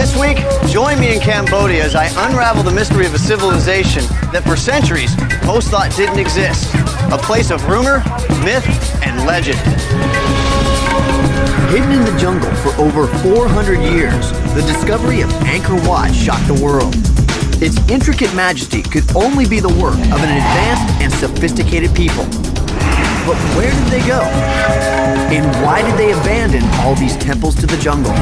This week, join me in Cambodia as I unravel the mystery of a civilization that for centuries most thought didn't exist. A place of rumor, myth, and legend. Hidden in the jungle for over 400 years, the discovery of Angkor Wat shocked the world. Its intricate majesty could only be the work of an advanced and sophisticated people. But where did they go? And why did they abandon all these temples to the jungle?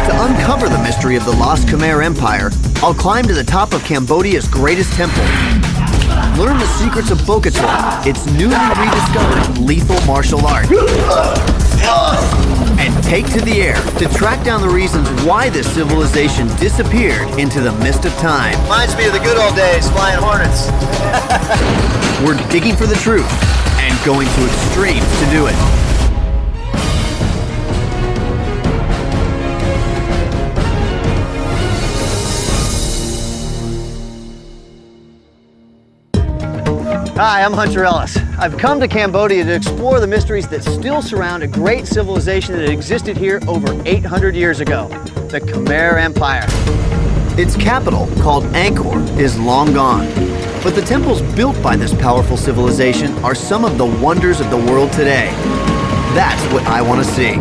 To uncover the mystery of the lost Khmer Empire, I'll climb to the top of Cambodia's greatest temple. Learn the secrets of Bokator, its newly rediscovered lethal martial art. And take to the air to track down the reasons why this civilization disappeared into the mist of time. Reminds me of the good old days, flying hornets. We're digging for the truth and going to extremes to do it. Hi, I'm Hunter Ellis. I've come to Cambodia to explore the mysteries that still surround a great civilization that existed here over 800 years ago, the Khmer Empire. Its capital, called Angkor, is long gone, but the temples built by this powerful civilization are some of the wonders of the world today. That's what I want to see.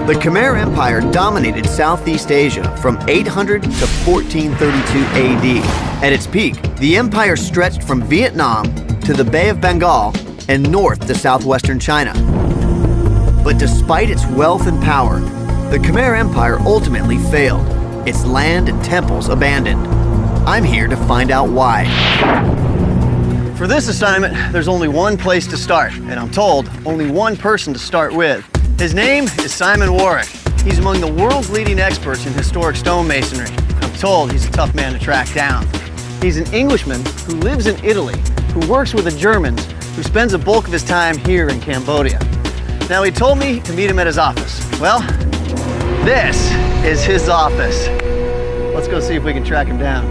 The Khmer Empire dominated Southeast Asia from 800 to 1432 AD. At its peak, the empire stretched from Vietnam to the Bay of Bengal and north to southwestern China. But despite its wealth and power, the Khmer Empire ultimately failed, its land and temples abandoned. I'm here to find out why. For this assignment, there's only one place to start, and I'm told only one person to start with. His name is Simon Warwick. He's among the world's leading experts in historic stonemasonry. I'm told he's a tough man to track down. He's an Englishman who lives in Italy, who works with the Germans, who spends a bulk of his time here in Cambodia. Now, he told me to meet him at his office. Well, this is his office. Let's go see if we can track him down.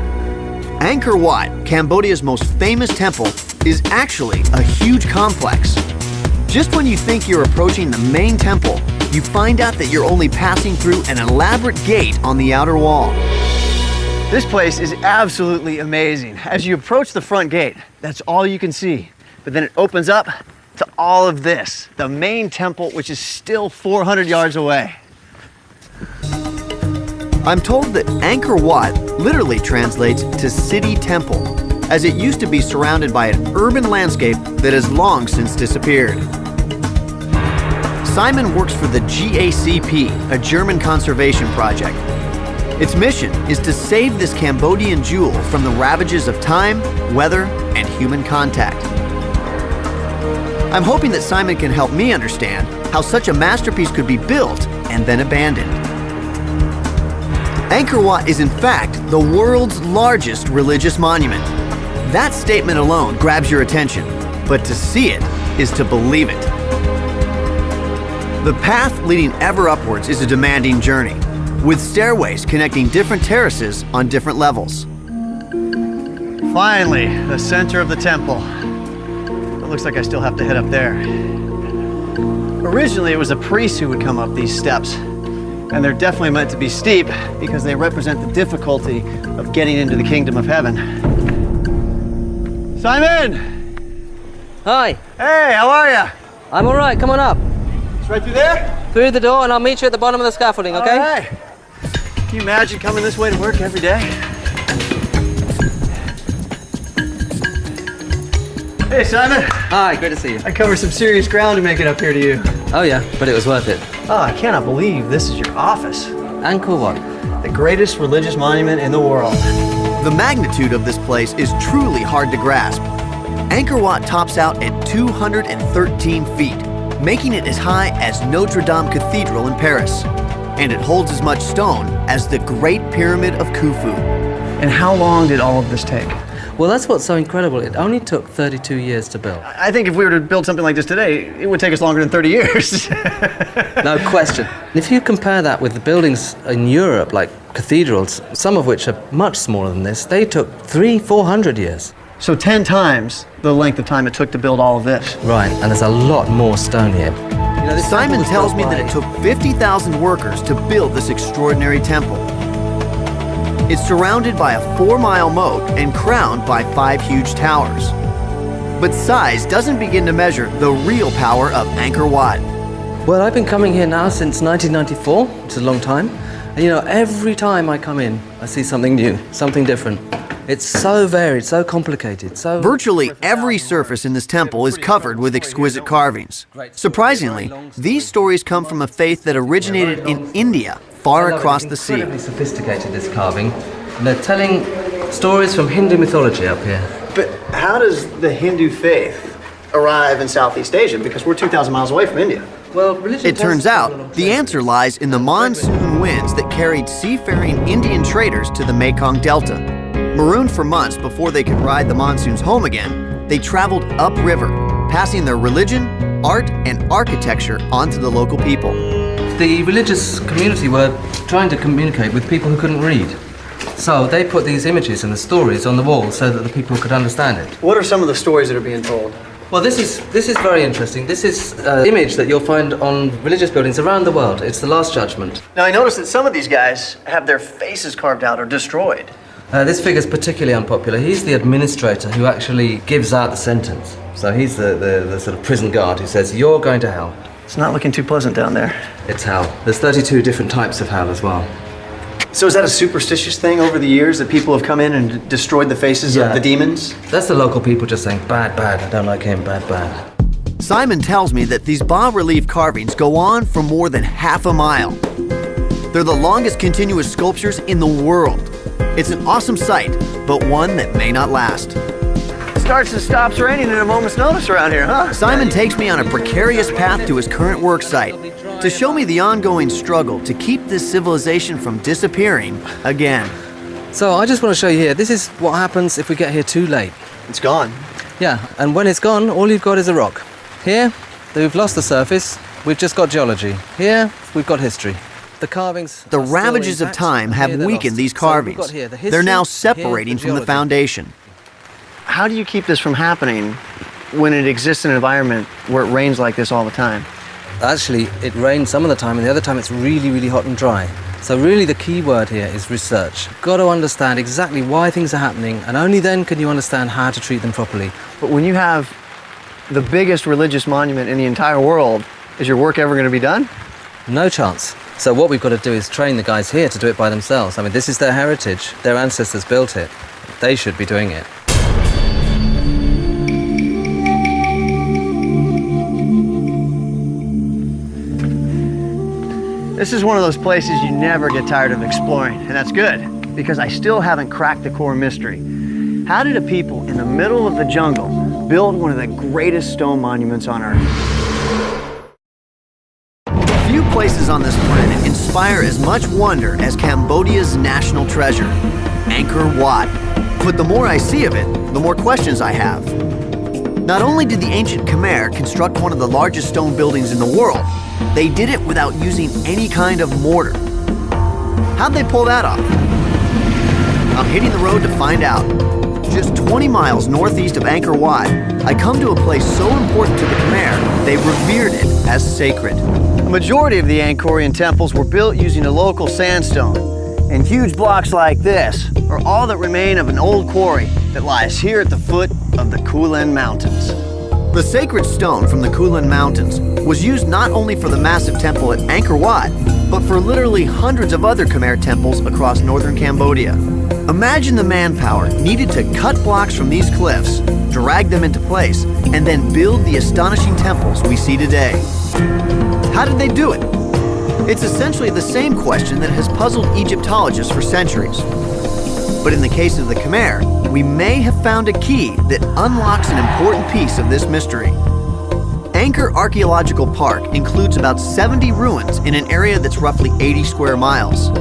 Angkor Wat, Cambodia's most famous temple, is actually a huge complex. Just when you think you're approaching the main temple, you find out that you're only passing through an elaborate gate on the outer wall. This place is absolutely amazing. As you approach the front gate, that's all you can see. But then it opens up to all of this, the main temple, which is still 400 yards away. I'm told that Angkor Wat literally translates to city temple, as it used to be surrounded by an urban landscape that has long since disappeared. Simon works for the GACP, a German conservation project. Its mission is to save this Cambodian jewel from the ravages of time, weather, and human contact. I'm hoping that Simon can help me understand how such a masterpiece could be built and then abandoned. Angkor Wat is in fact the world's largest religious monument. That statement alone grabs your attention, but to see it is to believe it. The path leading ever upwards is a demanding journey, with stairways connecting different terraces on different levels. Finally, the center of the temple. It looks like I still have to head up there. Originally, it was a priest who would come up these steps, and they're definitely meant to be steep because they represent the difficulty of getting into the kingdom of heaven. Simon! Hi. Hey, how are you? I'm all right, come on up. It's right through there? Through the door, and I'll meet you at the bottom of the scaffolding, okay? All right. Can you imagine coming this way to work every day? Hey, Simon. Hi, great to see you. I covered some serious ground to make it up here to you. Oh yeah, but it was worth it. Oh, I cannot believe this is your office. Angkor Wat. The greatest religious monument in the world. The magnitude of this place is truly hard to grasp. Angkor Wat tops out at 213 feet, making it as high as Notre Dame Cathedral in Paris. And it holds as much stone as the Great Pyramid of Khufu. And how long did all of this take? Well, that's what's so incredible. It only took 32 years to build. I think if we were to build something like this today, it would take us longer than 30 years. No question. If you compare that with the buildings in Europe, like cathedrals, some of which are much smaller than this, they took 300-400 years. So 10 times the length of time it took to build all of this. Right, and there's a lot more stone here. Simon tells me that it took 50,000 workers to build this extraordinary temple. It's surrounded by a 4-mile moat and crowned by 5 huge towers. But size doesn't begin to measure the real power of Angkor Wat. Well, I've been coming here now since 1994, which is a long time. And every time I come in, I see something new, something different. It's so varied, so complicated, so... Virtually every surface in this temple is covered with exquisite carvings. Surprisingly, these stories come from a faith that originated in India, far across the sea. Incredibly sophisticated, this carving. And they're telling stories from Hindu mythology up here. But how does the Hindu faith arrive in Southeast Asia? Because we're 2,000 miles away from India. Well, it turns out the answer lies in the monsoon winds that carried seafaring Indian traders to the Mekong Delta. Marooned for months before they could ride the monsoons home again, they traveled upriver, passing their religion, art, and architecture onto the local people. The religious community were trying to communicate with people who couldn't read. So they put these images and the stories on the wall so that the people could understand it. What are some of the stories that are being told? Well, this is very interesting. This is an image that you'll find on religious buildings around the world. It's the Last Judgment. Now, I noticed that some of these guys have their faces carved out or destroyed. This figure's particularly unpopular. He's the administrator who actually gives out the sentence. So he's the sort of prison guard who says, you're going to hell. It's not looking too pleasant down there. It's hell. There's 32 different types of hell as well. So is that a superstitious thing over the years that people have come in and destroyed the faces of the demons? That's the local people just saying, bad, bad, I don't like him, bad, bad. Simon tells me that these bas-relief carvings go on for more than half a mile. They're the longest continuous sculptures in the world. It's an awesome sight, but one that may not last. It starts and stops raining at a moment's notice around here, huh? Simon takes me on a precarious path to his current work site to show me the ongoing struggle to keep this civilization from disappearing again. So I just want to show you here, this is what happens if we get here too late. It's gone. Yeah, and when it's gone, all you've got is a rock. Here, we've lost the surface, we've just got geology. Here, we've got history. The carvings... The ravages of time have weakened these carvings. They're now separating from the foundation. How do you keep this from happening when it exists in an environment where it rains like this all the time? Actually, it rains some of the time, and the other time it's really, really hot and dry. So really the key word here is research. You've got to understand exactly why things are happening, and only then can you understand how to treat them properly. But when you have the biggest religious monument in the entire world, is your work ever going to be done? No chance. So what we've got to do is train the guys here to do it by themselves. I mean, this is their heritage. Their ancestors built it. They should be doing it. This is one of those places you never get tired of exploring, and that's good, because I still haven't cracked the core mystery. How did a people in the middle of the jungle build one of the greatest stone monuments on Earth? Few places on this planet inspire as much wonder as Cambodia's national treasure, Angkor Wat. But the more I see of it, the more questions I have. Not only did the ancient Khmer construct one of the largest stone buildings in the world, they did it without using any kind of mortar. How'd they pull that off? I'm hitting the road to find out. Just 20 miles northeast of Angkor Wat, I come to a place so important to the Khmer, they revered it as sacred. The majority of the Angkorian temples were built using a local sandstone, and huge blocks like this are all that remain of an old quarry that lies here at the foot of the Cholan Mountains. The sacred stone from the Cholan Mountains was used not only for the massive temple at Angkor Wat, but for literally hundreds of other Khmer temples across northern Cambodia. Imagine the manpower needed to cut blocks from these cliffs, drag them into place, and then build the astonishing temples we see today. How did they do it? It's essentially the same question that has puzzled Egyptologists for centuries. But in the case of the Khmer, we may have found a key that unlocks an important piece of this mystery. Angkor Archaeological Park includes about 70 ruins in an area that's roughly 80 square miles.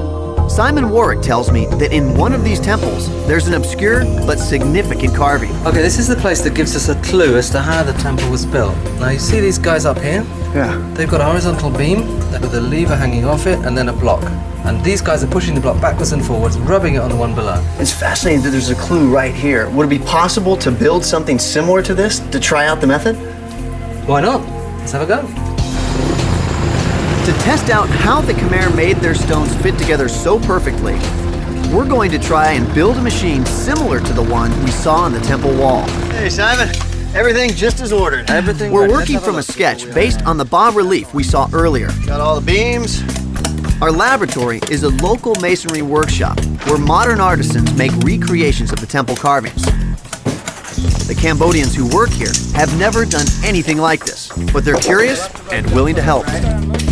Simon Warwick tells me that in one of these temples, there's an obscure but significant carving. Okay, this is the place that gives us a clue as to how the temple was built. Now, you see these guys up here? Yeah. They've got a horizontal beam with a lever hanging off it and then a block. And these guys are pushing the block backwards and forwards, rubbing it on the one below. It's fascinating that there's a clue right here. Would it be possible to build something similar to this to try out the method? Why not? Let's have a go. To test out how the Khmer made their stones fit together so perfectly, we're going to try and build a machine similar to the one we saw on the temple wall. Hey, Simon. Everything just as ordered. Everything We're ready. working from a sketch based on the bas-relief we saw earlier. Got all the beams. Our laboratory is a local masonry workshop where modern artisans make recreations of the temple carvings. The Cambodians who work here have never done anything like this, but they're curious and willing to help.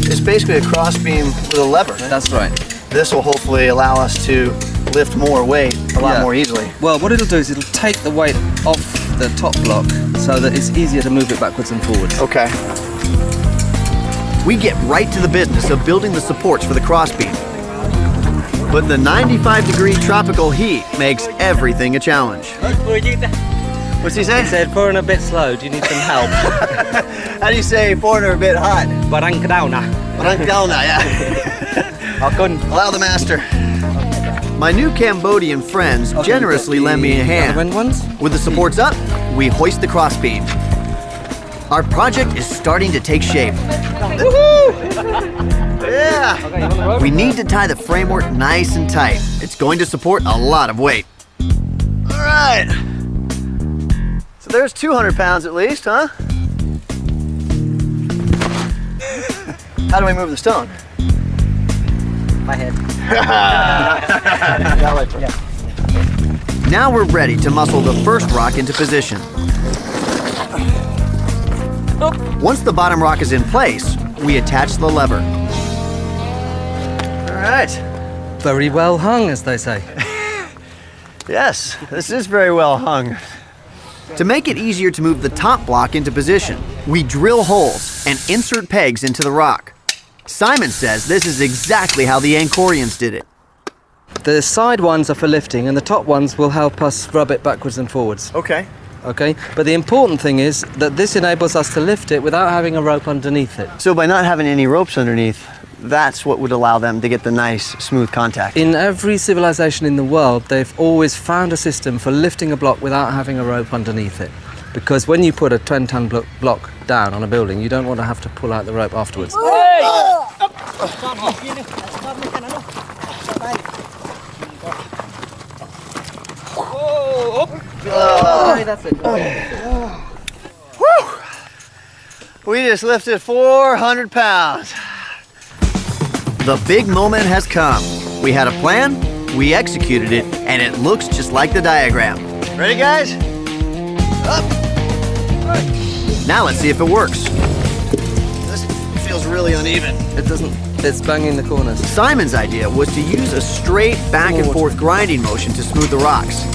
It's basically a crossbeam with a lever. That's right. This will hopefully allow us to lift more weight a lot more easily. Well, what it'll do is it'll take the weight off the top block so that it's easier to move it backwards and forwards. Okay. We get right to the business of building the supports for the crossbeam. But the 95-degree tropical heat makes everything a challenge. What's he say? He said, foreigner a bit slow, do you need some help? How do you say foreigner a bit hot? Barang Kadauna. Yeah. Allow the master. My new Cambodian friends generously lend me a hand. With the supports up, we hoist the crossbeam. Our project is starting to take shape. Yeah! We need to tie the framework nice and tight. It's going to support a lot of weight. All right. So there's 200 pounds at least, huh? How do we move the stone? My head. Now we're ready to muscle the first rock into position. Once the bottom rock is in place, we attach the lever. All right. Very well hung, as they say. Yes, this is very well hung. To make it easier to move the top block into position, we drill holes and insert pegs into the rock. Simon says this is exactly how the Angkorians did it. The side ones are for lifting and the top ones will help us rub it backwards and forwards. Okay. Okay, but the important thing is that this enables us to lift it without having a rope underneath it. So by not having any ropes underneath, that's what would allow them to get the nice, smooth contact. In every civilization in the world, they've always found a system for lifting a block without having a rope underneath it. Because when you put a 10-ton block down on a building, you don't want to have to pull out the rope afterwards. That's it. Whew. We just lifted 400 pounds. The big moment has come. We had a plan, we executed it, and it looks just like the diagram. Ready, guys? Up. Now let's see if it works. This feels really uneven. It doesn't, it's banging the corners. Simon's idea was to use a straight back and forth grinding motion to smooth the rocks.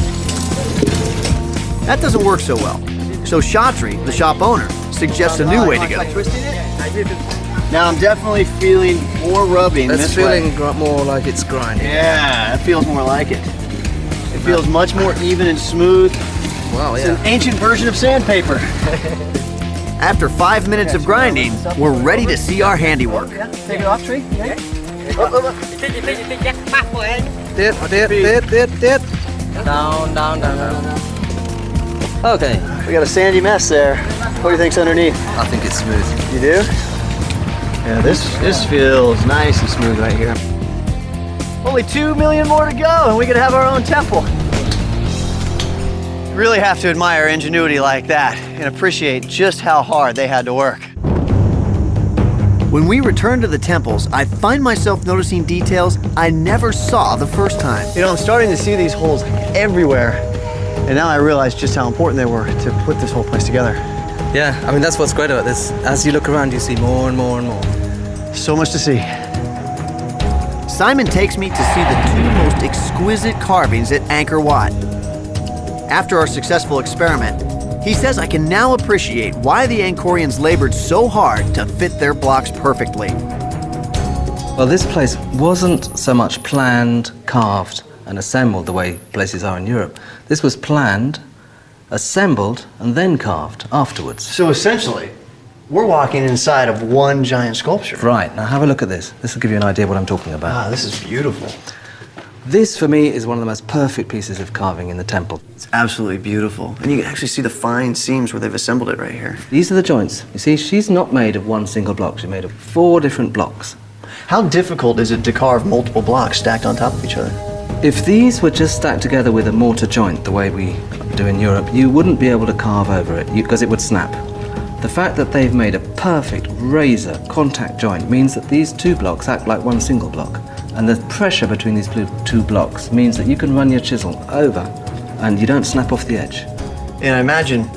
That doesn't work so well. So Shatri, the shop owner, suggests a new way to go. Now I'm definitely feeling more rubbing It's this feeling way. more like it's grinding. Yeah, it feels more like it. It feels much more even and smooth. Wow, It's an ancient version of sandpaper. After 5 minutes of grinding, we're ready to see our handiwork. Take it off, Tree. Down. Okay. We got a sandy mess there. What do you think's underneath? I think it's smooth. You do? Yeah, this feels nice and smooth right here. Only 2 million more to go and we could have our own temple. You really have to admire ingenuity like that and appreciate just how hard they had to work. When we return to the temples, I find myself noticing details I never saw the first time. You know, I'm starting to see these holes everywhere. And now I realize just how important they were to put this whole place together. Yeah, I mean, that's what's great about this. As you look around, you see more and more and more. So much to see. Simon takes me to see the 2 most exquisite carvings at Angkor Wat. After our successful experiment, he says I can now appreciate why the Angkorians labored so hard to fit their blocks perfectly. Well, this place wasn't so much planned, carved, and assembled the way places are in Europe. This was planned, assembled, and then carved afterwards. So essentially, we're walking inside of one giant sculpture. Right, now have a look at this. This will give you an idea of what I'm talking about. Ah, this is beautiful. This, for me, is one of the most perfect pieces of carving in the temple. It's absolutely beautiful. And you can actually see the fine seams where they've assembled it right here. These are the joints. You see, she's not made of one single block. She's made of 4 different blocks. How difficult is it to carve multiple blocks stacked on top of each other? If these were just stacked together with a mortar joint, the way we do in Europe, you wouldn't be able to carve over it because it would snap. The fact that they've made a perfect razor contact joint means that these 2 blocks act like one single block. And the pressure between these 2 blocks means that you can run your chisel over and you don't snap off the edge. And I imagine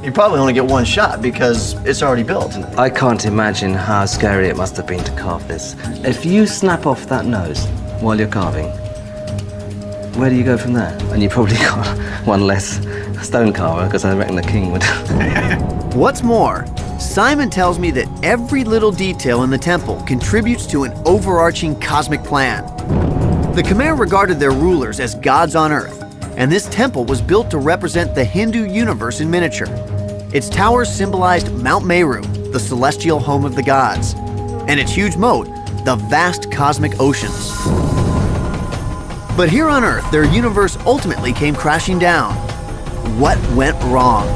you probably only get one shot because it's already built. I can't imagine how scary it must have been to carve this. If you snap off that nose while you're carving, where do you go from there? And you probably got one less stone carver, because I reckon the king would. What's more, Simon tells me that every little detail in the temple contributes to an overarching cosmic plan. The Khmer regarded their rulers as gods on earth, and this temple was built to represent the Hindu universe in miniature. Its towers symbolized Mount Meru, the celestial home of the gods, and its huge moat, the vast cosmic oceans. But here on Earth, their universe ultimately came crashing down. What went wrong?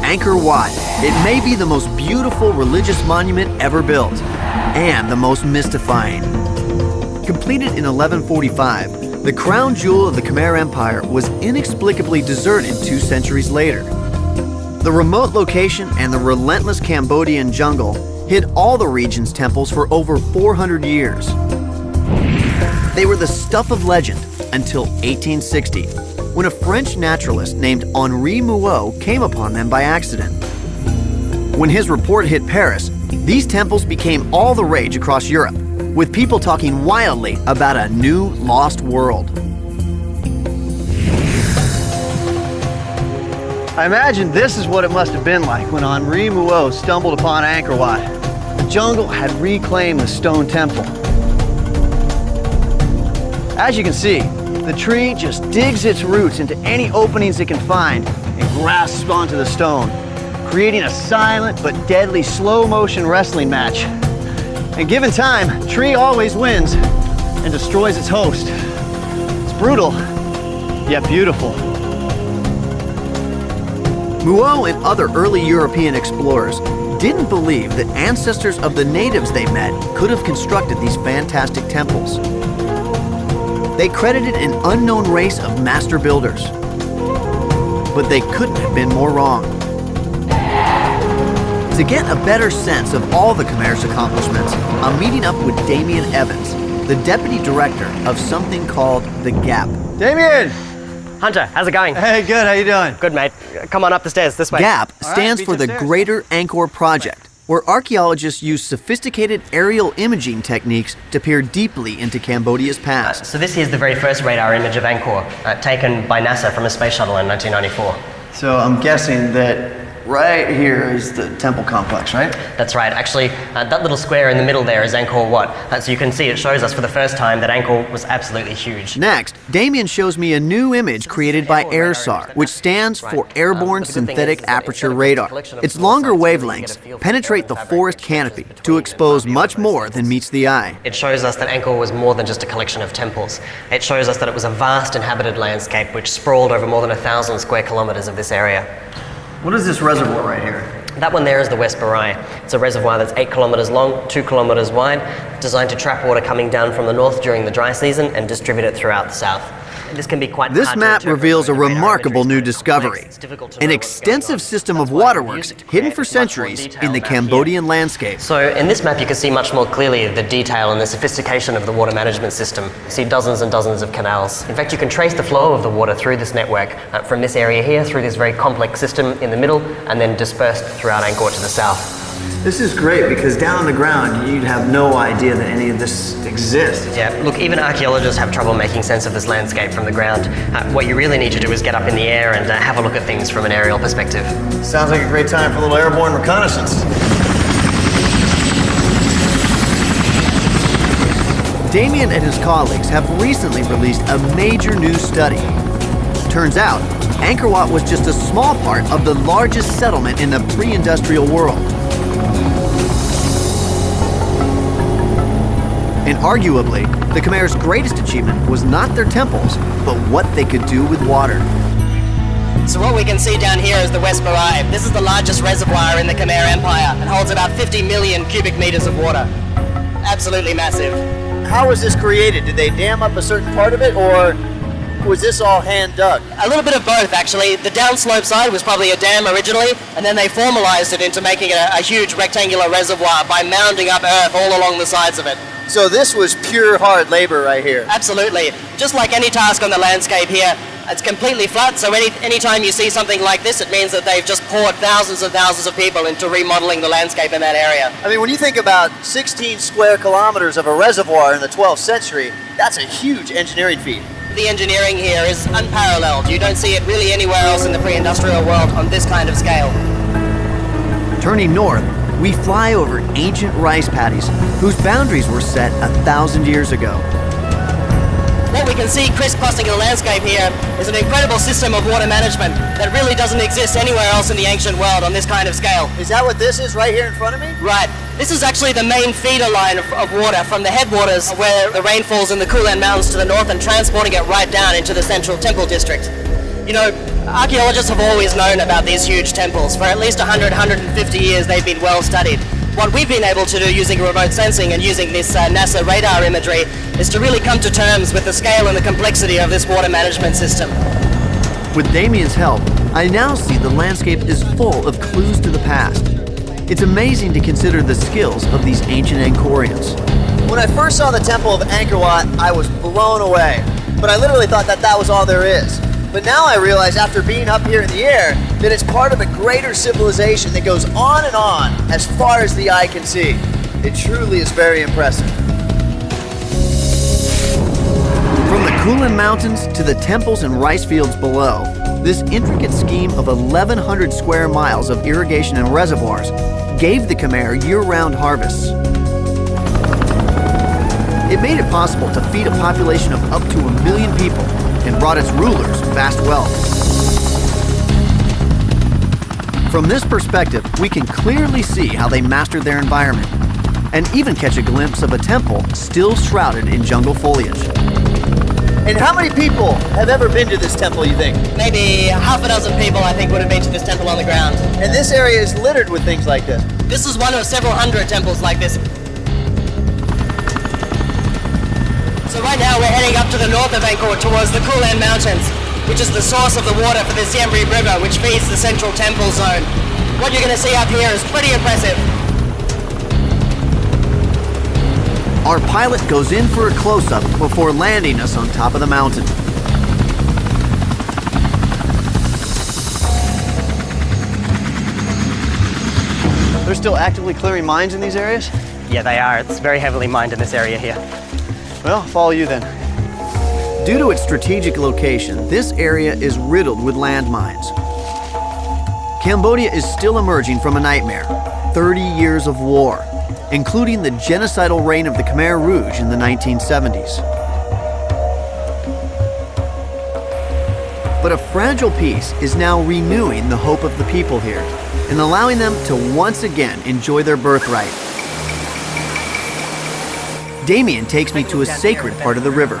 Angkor Wat. It may be the most beautiful religious monument ever built, and the most mystifying. Completed in 1145, the crown jewel of the Khmer Empire was inexplicably deserted 2 centuries later. The remote location and the relentless Cambodian jungle hid all the region's temples for over 400 years. They were the stuff of legend until 1860, when a French naturalist named Henri Mouot came upon them by accident. When his report hit Paris, these temples became all the rage across Europe, with people talking wildly about a new lost world. I imagine this is what it must have been like when Henri Mouot stumbled upon Angkor Wat. The jungle had reclaimed the stone temple. As you can see, the tree just digs its roots into any openings it can find and grasps onto the stone, creating a silent but deadly slow-motion wrestling match. And given time, tree always wins and destroys its host. It's brutal, yet beautiful. Mouot and other early European explorers didn't believe that ancestors of the natives they met could have constructed these fantastic temples. They credited an unknown race of master builders. But they couldn't have been more wrong. To get a better sense of all the Khmer's accomplishments, I'm meeting up with Damien Evans, the deputy director of something called The Gap. Damien! Hunter, how's it going? Hey, good, how you doing? Good, mate. Come on up the stairs, this way. GAP stands for the Greater Angkor Project, where archaeologists use sophisticated aerial imaging techniques to peer deeply into Cambodia's past. So this here's the very first radar image of Angkor, taken by NASA from a space shuttle in 1994. So I'm guessing that right here is the temple complex, right? That's right. Actually, that little square in the middle there is Angkor Wat. So you can see it shows us for the first time that Angkor was absolutely huge. Next, Damien shows me a new image created by AIRSAR, which stands for Airborne Synthetic Aperture Radar. Its longer wavelengths penetrate the forest canopy to expose much more than meets the eye. It shows us that Angkor was more than just a collection of temples. It shows us that it was a vast inhabited landscape which sprawled over more than 1,000 square kilometers of this area. What is this reservoir right here? That one there is the West Barai. It's a reservoir that's 8 kilometers long, 2 kilometers wide, designed to trap water coming down from the north during the dry season and distribute it throughout the south. This can be quite This map reveals a remarkable new discovery, an extensive system of waterworks hidden for centuries in the Cambodian landscape. So in this map you can see much more clearly the detail and the sophistication of the water management system. You see dozens and dozens of canals. In fact, you can trace the flow of the water through this network from this area here through this very complex system in the middle and then dispersed throughout Angkor to the south. This is great because down on the ground you'd have no idea that any of this exists. Yeah, look, even archaeologists have trouble making sense of this landscape from the ground. What you really need to do is get up in the air and have a look at things from an aerial perspective. Sounds like a great time for a little airborne reconnaissance. Damien and his colleagues have recently released a major new study. Turns out, Angkor Wat was just a small part of the largest settlement in the pre-industrial world. And arguably, the Khmer's greatest achievement was not their temples, but what they could do with water. So what we can see down here is the West Barai. This is the largest reservoir in the Khmer Empire and holds about 50 million cubic meters of water. Absolutely massive. How was this created? Did they dam up a certain part of it, or was this all hand dug? A little bit of both, actually. The downslope side was probably a dam originally, and then they formalized it into making a huge rectangular reservoir by mounding up earth all along the sides of it. So this was pure hard labor right here. Absolutely. Just like any task on the landscape here, it's completely flat, so anytime you see something like this, it means that they've just poured thousands and thousands of people into remodeling the landscape in that area. I mean, when you think about 16 square kilometers of a reservoir in the 12th century, that's a huge engineering feat. The engineering here is unparalleled. You don't see it really anywhere else in the pre-industrial world on this kind of scale. Turning north, we fly over ancient rice paddies whose boundaries were set 1,000 years ago. What we can see crisscrossing the landscape here is an incredible system of water management that really doesn't exist anywhere else in the ancient world on this kind of scale. Is that what this is right here in front of me? Right. This is actually the main feeder line of water from the headwaters where the rain falls in the Cholan Mountains to the north and transporting it right down into the central temple district. You know, archaeologists have always known about these huge temples. For at least 100, 150 years they've been well studied. What we've been able to do using remote sensing and using this NASA radar imagery is to really come to terms with the scale and the complexity of this water management system. With Damien's help, I now see the landscape is full of clues to the past. It's amazing to consider the skills of these ancient Angkorians. When I first saw the Temple of Angkor, I was blown away. But I literally thought that that was all there is. But now I realize, after being up here in the air, that it's part of a greater civilization that goes on and on as far as the eye can see. It truly is very impressive. From the Cholan Mountains to the temples and rice fields below, this intricate scheme of 1,100 square miles of irrigation and reservoirs gave the Khmer year-round harvests. It made it possible to feed a population of up to 1 million people and brought its rulers vast wealth. From this perspective, we can clearly see how they mastered their environment and even catch a glimpse of a temple still shrouded in jungle foliage. And how many people have ever been to this temple, you think? Maybe half a dozen people, I think, would have been to this temple on the ground. And this area is littered with things like this. This is one of several hundred temples like this. So right now we're heading up to the north of Angkor towards the Cholan Mountains, which is the source of the water for the Siem Reap River, which feeds the central temple zone. What you're going to see up here is pretty impressive. Our pilot goes in for a close-up before landing us on top of the mountain. They're still actively clearing mines in these areas? Yeah, they are. It's very heavily mined in this area here. Well, follow you then. Due to its strategic location, this area is riddled with landmines. Cambodia is still emerging from a nightmare, 30 years of war, including the genocidal reign of the Khmer Rouge in the 1970s. But a fragile peace is now renewing the hope of the people here and allowing them to once again enjoy their birthright. Damien takes me to a sacred part of the river.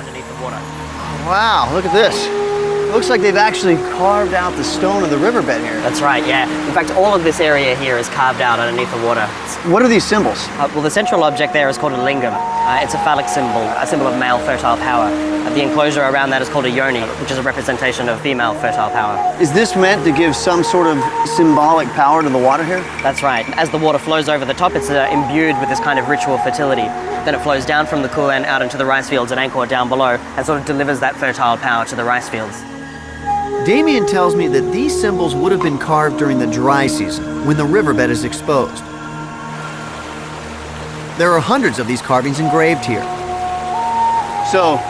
Wow, look at this. It looks like they've actually carved out the stone of the riverbed here. That's right, yeah. In fact, all of this area here is carved out underneath the water. What are these symbols? Well, the central object there is called a lingam. It's a phallic symbol, a symbol of male fertile power. The enclosure around that is called a yoni, which is a representation of female fertile power. Is this meant to give some sort of symbolic power to the water here? That's right. As the water flows over the top, it's imbued with this kind of ritual fertility. Then it flows down from the Cholan out into the rice fields at Angkor down below and sort of delivers that fertile power to the rice fields. Damien tells me that these symbols would have been carved during the dry season, when the riverbed is exposed. There are hundreds of these carvings engraved here. So,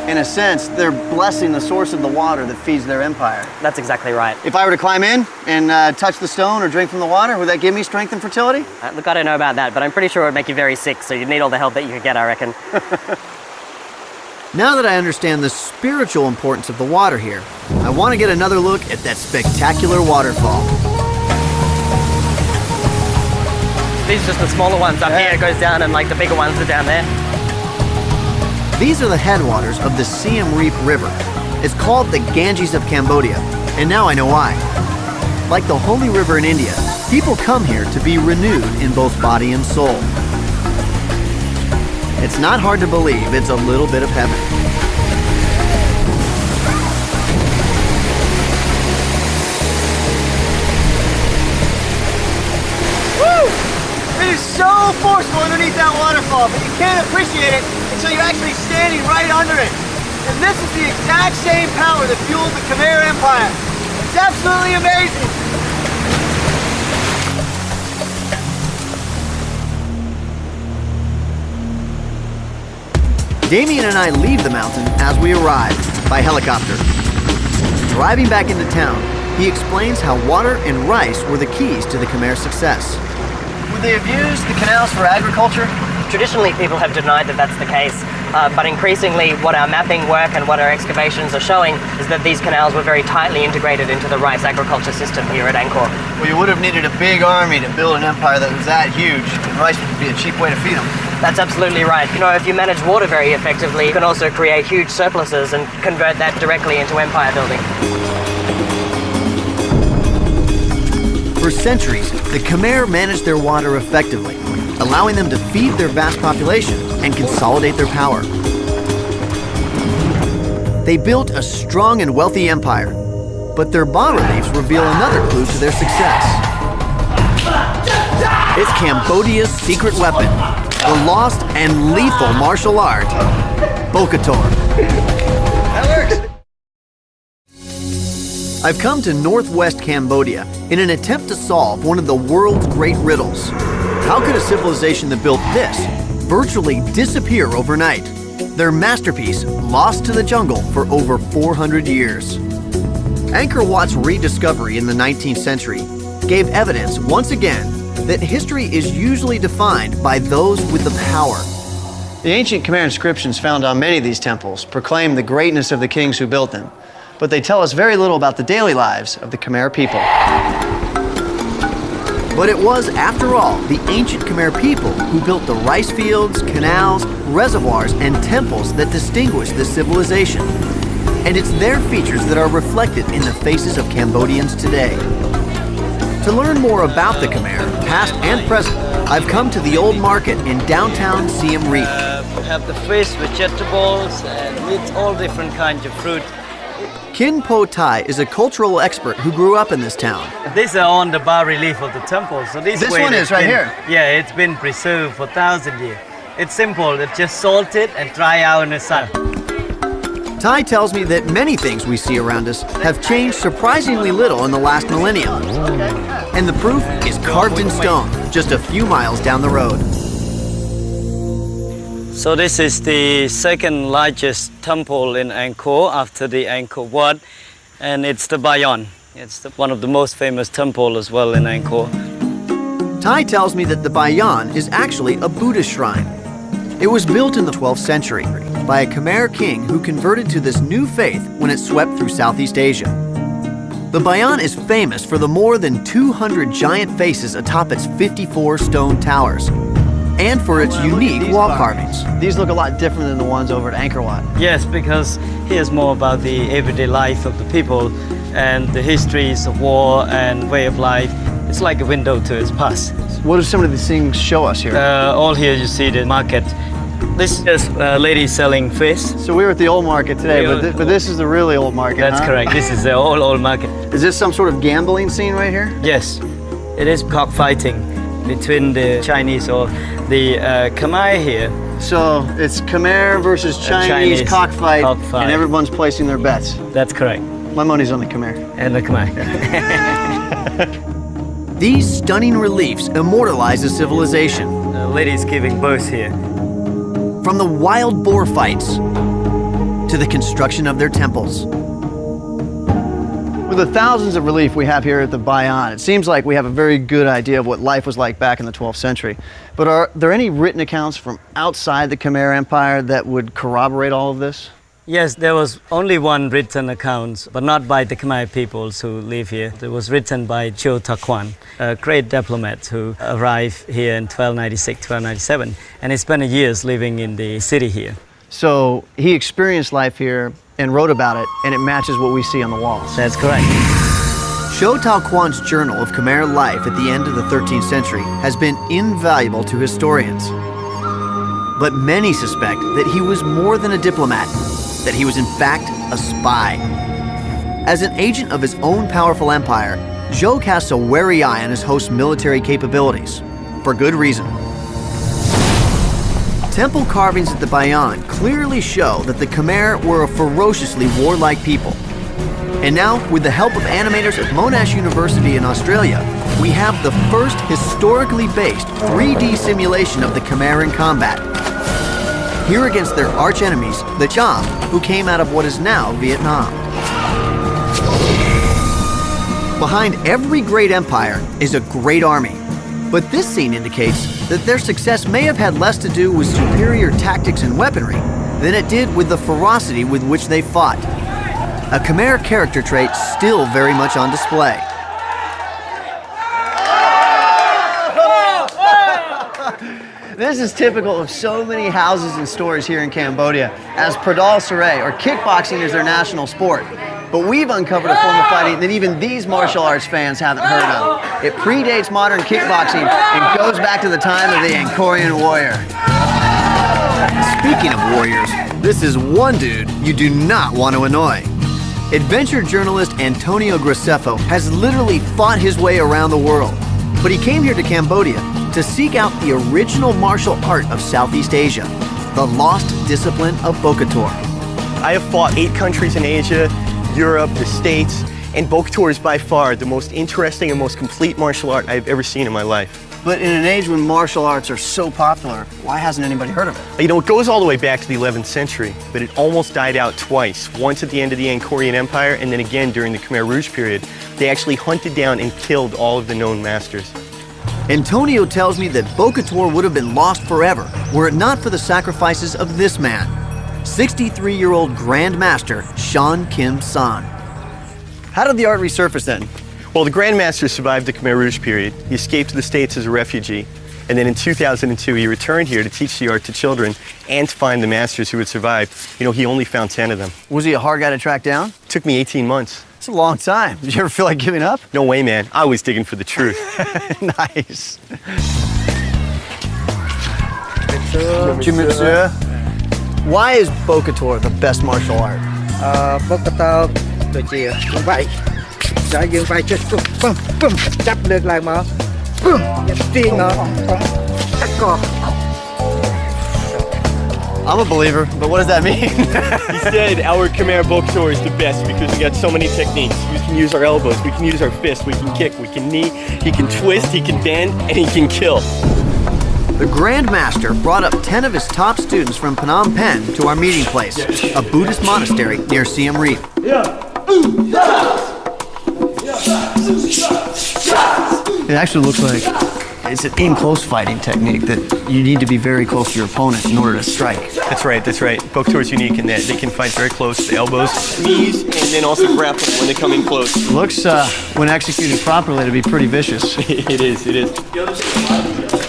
in a sense, they're blessing the source of the water that feeds their empire. That's exactly right. If I were to climb in and touch the stone or drink from the water, would that give me strength and fertility? Look, I don't know about that, but I'm pretty sure it would make you very sick, so you'd need all the help that you could get, I reckon. Now that I understand the spiritual importance of the water here, I want to get another look at that spectacular waterfall. These are just the smaller ones up here. It goes down, and like the bigger ones are down there. These are the headwaters of the Siem Reap River. It's called the Ganges of Cambodia, and now I know why. Like the holy river in India, people come here to be renewed in both body and soul. It's not hard to believe it's a little bit of heaven. It is so forceful underneath that waterfall, but you can't appreciate it until you're actually standing right under it. And this is the exact same power that fueled the Khmer Empire. It's absolutely amazing. Damien and I leave the mountain as we arrive by helicopter. Driving back into town, he explains how water and rice were the keys to the Khmer's success. Would they have used the canals for agriculture? Traditionally, people have denied that that's the case, but increasingly what our mapping work and what our excavations are showing is that these canals were very tightly integrated into the rice agriculture system here at Angkor. Well, you would have needed a big army to build an empire that was that huge, and rice would be a cheap way to feed them. That's absolutely right. You know, if you manage water very effectively, you can also create huge surpluses and convert that directly into empire building. For centuries, the Khmer managed their water effectively, allowing them to feed their vast population and consolidate their power. They built a strong and wealthy empire, but their bas-reliefs reveal another clue to their success. It's Cambodia's secret weapon, the lost and lethal martial art, Bokator. That works! I've come to northwest Cambodia in an attempt to solve one of the world's great riddles. How could a civilization that built this virtually disappear overnight? Their masterpiece lost to the jungle for over 400 years. Angkor Wat's rediscovery in the 19th century gave evidence once again that history is usually defined by those with the power. The ancient Khmer inscriptions found on many of these temples proclaim the greatness of the kings who built them, but they tell us very little about the daily lives of the Khmer people. But it was, after all, the ancient Khmer people who built the rice fields, canals, reservoirs, and temples that distinguish this civilization. And it's their features that are reflected in the faces of Cambodians today. To learn more about the Khmer, past and present, I've come to the old market in downtown Siem Reap. We have the fish, vegetables, and meat, all different kinds of fruit. Kin Po Tai is a cultural expert who grew up in this town. These are on the bas-relief of the temple. So this one is right here? Yeah, it's been preserved for 1,000 years. It's simple, it's just salted and dry out in the sun. Tai tells me that many things we see around us have changed surprisingly little in the last millennium. And the proof is carved in stone, just a few miles down the road. So this is the second largest temple in Angkor after the Angkor Wat, and it's the Bayon. It's one of the most famous temples as well in Angkor. Tai tells me that the Bayon is actually a Buddhist shrine. It was built in the 12th century by a Khmer king who converted to this new faith when it swept through Southeast Asia. The Bayon is famous for the more than 200 giant faces atop its 54 stone towers, and for its unique wall carvings. These look a lot different than the ones over at Angkor Wat. Yes, because here's more about the everyday life of the people and the histories of war and way of life. It's like a window to its past. What do some of these things show us here? All here you see the market. This is a lady selling fish. So we were at the old market today, but this is the really old market, That's correct. This is the old market. Is this some sort of gambling scene right here? Yes, it is cockfighting between the Chinese or the Khmer here. So it's Khmer versus Chinese cockfight, and everyone's placing their bets. That's correct. My money's on the Khmer. And the Khmer. These stunning reliefs immortalize a civilization. The lady's giving birth here. From the wild boar fights to the construction of their temples. With the thousands of relief we have here at the Bayon, it seems like we have a very good idea of what life was like back in the 12th century. But are there any written accounts from outside the Khmer Empire that would corroborate all of this? Yes, there was only one written account, but not by the Khmer peoples who live here. It was written by Cholan, a great diplomat who arrived here in 1296, 1297, and he spent years living in the city here. So he experienced life here and wrote about it, and it matches what we see on the walls. That's correct. Cho Tao Kwan's journal of Khmer life at the end of the 13th century has been invaluable to historians. But many suspect that he was more than a diplomat, that he was in fact a spy. As an agent of his own powerful empire, Zhou casts a wary eye on his host's military capabilities, for good reason. Temple carvings at the Bayon clearly show that the Khmer were a ferociously warlike people. And now, with the help of animators at Monash University in Australia, we have the first historically based 3D simulation of the Khmer in combat. Here against their arch-enemies, the Cham, who came out of what is now Vietnam. Behind every great empire is a great army. But this scene indicates that their success may have had less to do with superior tactics and weaponry than it did with the ferocity with which they fought. A Khmer character trait still very much on display. This is typical of so many houses and stores here in Cambodia, as Pradal Saray, or kickboxing, is their national sport. But we've uncovered a form of fighting that even these martial arts fans haven't heard of. It predates modern kickboxing and goes back to the time of the Angkorian warrior. Speaking of warriors, this is one dude you do not want to annoy. Adventure journalist Antonio Graceffo has literally fought his way around the world. But he came here to Cambodia to seek out the original martial art of Southeast Asia, the lost discipline of Bokator. I have fought 8 countries in Asia, Europe, the States, and Bokator is by far the most interesting and most complete martial art I've ever seen in my life. But in an age when martial arts are so popular, why hasn't anybody heard of it? You know, it goes all the way back to the 11th century, but it almost died out twice. Once at the end of the Angkorian Empire, and then again during the Khmer Rouge period. They actually hunted down and killed all of the known masters. Antonio tells me that Bokator would have been lost forever were it not for the sacrifices of this man, 63-year-old Grand Master Shan Kim San. How did the art resurface then? Well, the Grand Master survived the Khmer Rouge period. He escaped to the States as a refugee. And then in 2002, he returned here to teach the art to children and to find the masters who had survived. You know, he only found 10 of them. Was he a hard guy to track down? It took me 18 months. It's a long time. Did you ever feel like giving up? No way, man. I was digging for the truth. Nice. Jimitsu. Why is Bokator the best martial art? Bokator tôi chia như vậy. Đã dương vai chết bum bum chắp được lại mà bum tiên nó cắt cỏ. I'm a believer, but what does that mean? He said our Khmer Bokator is the best because we got so many techniques. We can use our elbows, we can use our fists, we can kick, we can knee, he can twist, he can bend, and he can kill. The Grand Master brought up 10 of his top students from Phnom Penh to our meeting place, a Buddhist monastery near Siem Reap. It actually looks like it's an in-close fighting technique that you need to be very close to your opponent in order to strike. That's right, that's right. Bokator is unique in that they can fight very close to the elbows, knees, and then also grappling when they come in close. Looks, when executed properly, to be pretty vicious. It is, it is.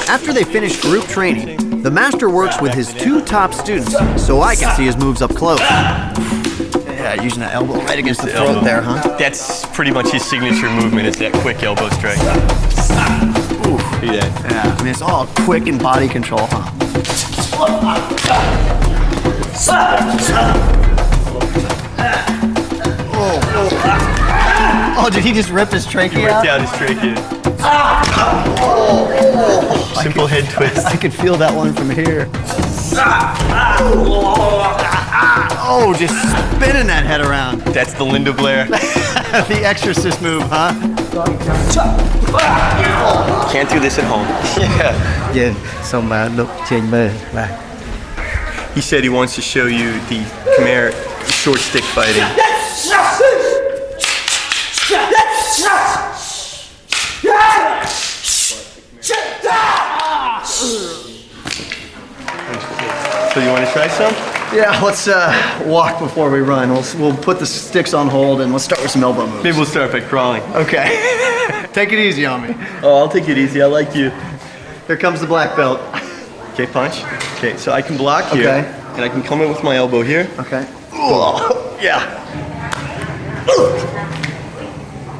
After they finish group training, the master works with his 2 top students so I can see his moves up close. Yeah, using that elbow right against the throat there, huh? That's pretty much his signature movement, is that quick elbow strike. Ooh. See that? Yeah, I mean, it's all quick and body control, huh? Oh, did he just rip his trachea He ripped out? out his trachea. Simple head twist. I could feel that one from here. Oh, just spinning that head around. That's the Linda Blair. The exorcist move, huh? Can't do this at home. Dừng xong mà đục trên bờ và He said he wants to show you the Khmer short stick fighting. So you want to try some? Yeah, let's walk before we run. We'll put the sticks on hold and let's start with some elbow moves. Maybe we'll start by crawling. Okay. Take it easy on me. Oh, I'll take it easy. I like you. Here comes the black belt. Okay, punch. Okay, so I can block here. Okay. and I can come in with my elbow here. Okay. Yeah.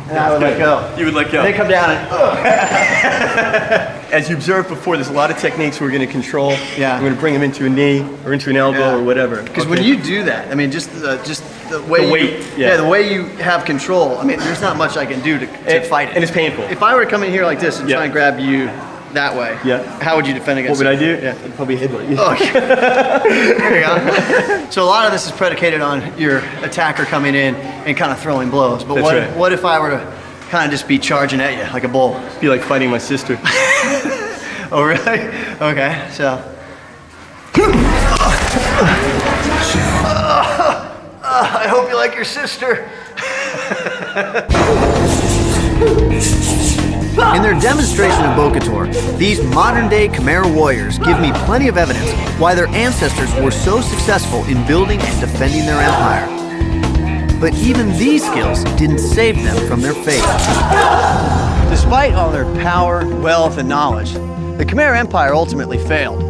And I would let go. You would let go. They come down and As you observed before, there's a lot of techniques we're going to control. Yeah. We're going to bring them into a knee or into an elbow or whatever. Because when you do that, I mean, just the way The weight, yeah. the way you have control. I mean, there's not much I can do to fight it. And it's painful. If I were to come in here like this and try and grab you that way, how would you defend against What would I it? do? Yeah, I'd probably headbutt you. Okay. There you go. So a lot of this is predicated on your attacker coming in and kind of throwing blows. But That's what if I were to kind of just be charging at you like a bull? It'd be like fighting my sister. Oh, really? Okay, so. I hope you like your sister. In their demonstration of Bokator, these modern-day Khmer warriors give me plenty of evidence why their ancestors were so successful in building and defending their empire. But even these skills didn't save them from their fate. Despite all their power, wealth, and knowledge, the Khmer Empire ultimately failed.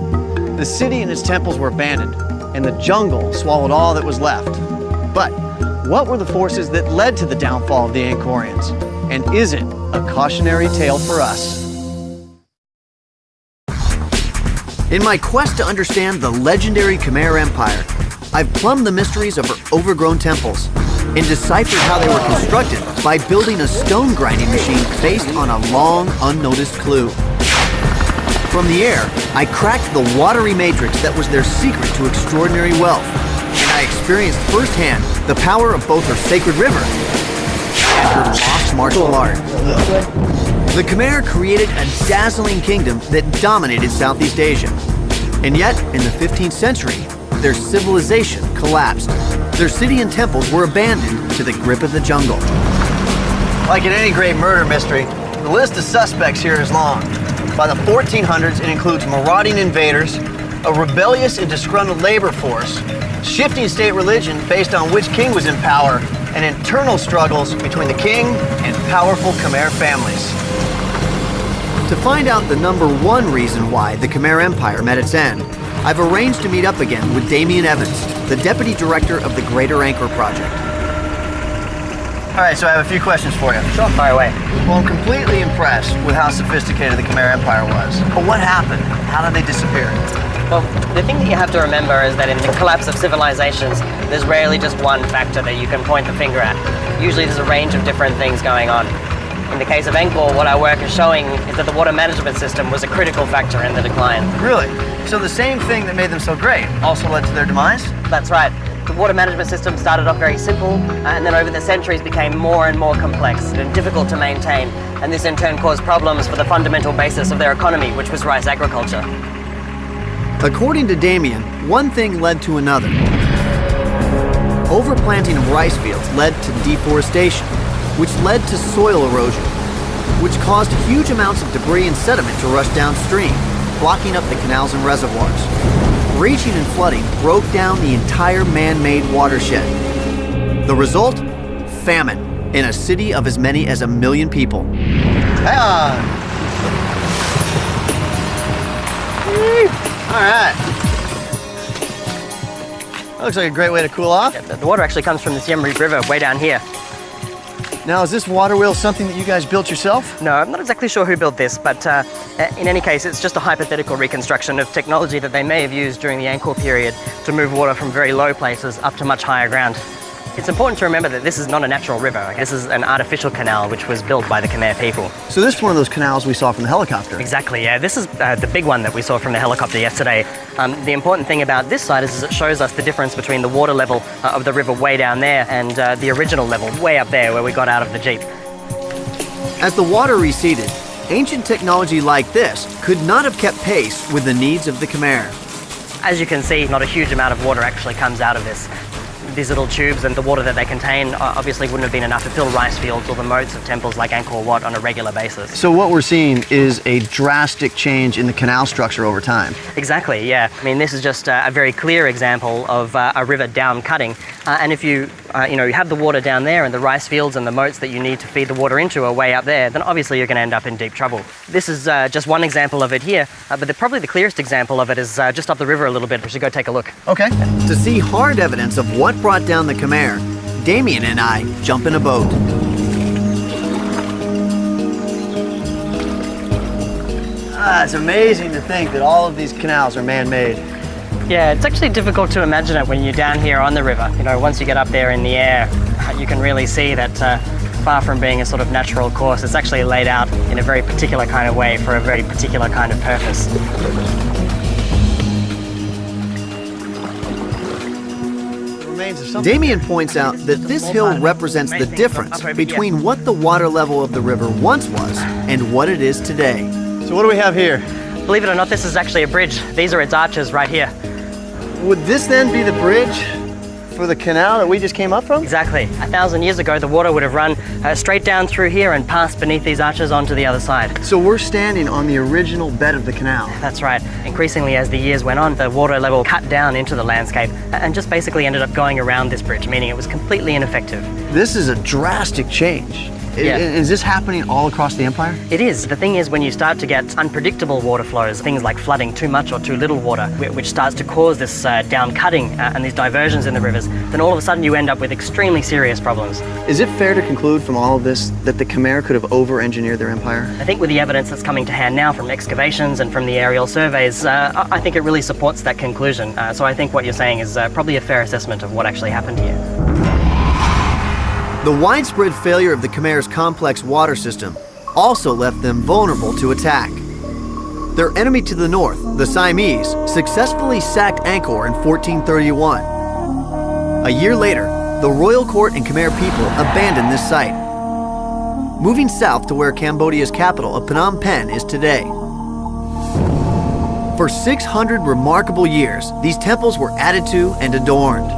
The city and its temples were abandoned, and the jungle swallowed all that was left. But what were the forces that led to the downfall of the Angkorians? And is it a cautionary tale for us? In my quest to understand the legendary Khmer Empire, I've plumbed the mysteries of her overgrown temples and deciphered how they were constructed by building a stone grinding machine based on a long, unnoticed clue. From the air, I cracked the watery matrix that was their secret to extraordinary wealth, and I experienced firsthand the power of both her sacred river and her lost martial art. The Khmer created a dazzling kingdom that dominated Southeast Asia. And yet, in the 15th century, their civilization collapsed. Their city and temples were abandoned to the grip of the jungle. Like in any great murder mystery, the list of suspects here is long. By the 1400s, it includes marauding invaders, a rebellious and disgruntled labor force, shifting state religion based on which king was in power, and internal struggles between the king and powerful Khmer families. To find out the number one reason why the Khmer Empire met its end, I've arranged to meet up again with Damien Evans, the Deputy Director of the Greater Angkor Project. All right, so I have a few questions for you. Sure, fire away. Well, I'm completely impressed with how sophisticated the Khmer Empire was. But what happened? How did they disappear? Well, the thing that you have to remember is that in the collapse of civilizations, there's rarely just one factor that you can point the finger at. Usually there's a range of different things going on. In the case of Angkor, what our work is showing is that the water management system was a critical factor in the decline. Really? So the same thing that made them so great also led to their demise? That's right. The water management system started off very simple, and then over the centuries became more and more complex and difficult to maintain, and this in turn caused problems for the fundamental basis of their economy, which was rice agriculture. According to Damien, one thing led to another. Overplanting of rice fields led to deforestation, which led to soil erosion, which caused huge amounts of debris and sediment to rush downstream, blocking up the canals and reservoirs. Raging and flooding broke down the entire man-made watershed. The result? Famine in a city of as many as 1 million people. Hang on. All right. That looks like a great way to cool off. Yeah, the water actually comes from the Siem Reap River way down here. Now, is this water wheel something that you guys built yourself? No, I'm not exactly sure who built this, but in any case, it's just a hypothetical reconstruction of technology that they may have used during the Angkor period to move water from very low places up to much higher ground. It's important to remember that this is not a natural river. This is an artificial canal which was built by the Khmer people. So this is one of those canals we saw from the helicopter. Exactly, yeah. This is the big one that we saw from the helicopter yesterday. The important thing about this site is it shows us the difference between the water level of the river way down there and the original level way up there where we got out of the Jeep. As the water receded, ancient technology like this could not have kept pace with the needs of the Khmer. As you can see, not a huge amount of water actually comes out of this. these little tubes, and the water that they contain obviously wouldn't have been enough to fill rice fields or the moats of temples like Angkor Wat on a regular basis. So what we're seeing is a drastic change in the canal structure over time. Exactly, yeah. I mean, this is just a very clear example of a river down cutting. And if you have the water down there and the rice fields and the moats that you need to feed the water into are way up there, then obviously you're going to end up in deep trouble. This is just one example of it here, but probably the clearest example of it is just up the river a little bit. We should go take a look. Okay. To see hard evidence of what brought down the Khmer, Damien and I jump in a boat. It's amazing to think that all of these canals are man-made. Yeah, it's actually difficult to imagine it when you're down here on the river. You know, once you get up there in the air, you can really see that far from being a sort of natural course, it's actually laid out in a very particular kind of way for a very particular kind of purpose. Damien points out that this hill represents the difference between what the water level of the river once was and what it is today. So what do we have here? Believe it or not, this is actually a bridge. These are its arches right here. Would this then be the bridge for the canal that we just came up from? Exactly. 1,000 years ago, the water would have run straight down through here and passed beneath these arches onto the other side. So we're standing on the original bed of the canal. That's right. Increasingly, as the years went on, the water level cut down into the landscape and just basically ended up going around this bridge, meaning it was completely ineffective. This is a drastic change. Yeah. Is this happening all across the empire? It is. The thing is, when you start to get unpredictable water flows, things like flooding, too much or too little water, which starts to cause this down cutting and these diversions in the rivers, then all of a sudden you end up with extremely serious problems. Is it fair to conclude from all of this that the Khmer could have over-engineered their empire? I think with the evidence that's coming to hand now from excavations and from the aerial surveys, I think it really supports that conclusion. So I think what you're saying is probably a fair assessment of what actually happened here. The widespread failure of the Khmer's complex water system also left them vulnerable to attack. Their enemy to the north, the Siamese, successfully sacked Angkor in 1431. A year later, the royal court and Khmer people abandoned this site, moving south to where Cambodia's capital of Phnom Penh is today. For 600 remarkable years, these temples were added to and adorned.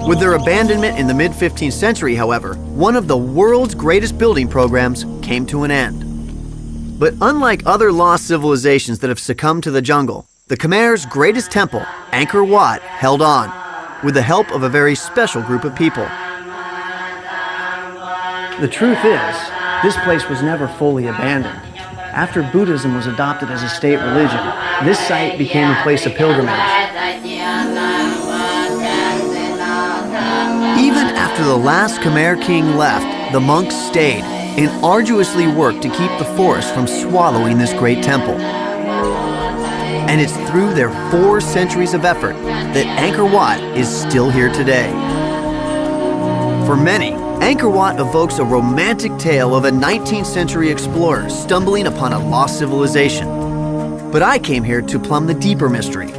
With their abandonment in the mid-15th century, however, one of the world's greatest building programs came to an end. But unlike other lost civilizations that have succumbed to the jungle, the Khmer's greatest temple, Angkor Wat, held on, with the help of a very special group of people. The truth is, this place was never fully abandoned. After Buddhism was adopted as a state religion, this site became a place of pilgrimage. Even after the last Khmer king left, the monks stayed and arduously worked to keep the forest from swallowing this great temple. And it's through their 4 centuries of effort that Angkor Wat is still here today. For many, Angkor Wat evokes a romantic tale of a 19th century explorer stumbling upon a lost civilization. But I came here to plumb the deeper mystery,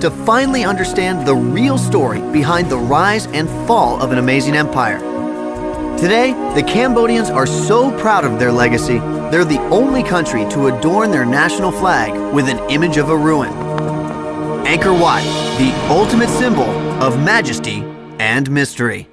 to finally understand the real story behind the rise and fall of an amazing empire. Today, the Cambodians are so proud of their legacy, they're the only country to adorn their national flag with an image of a ruin. Angkor Wat, the ultimate symbol of majesty and mystery.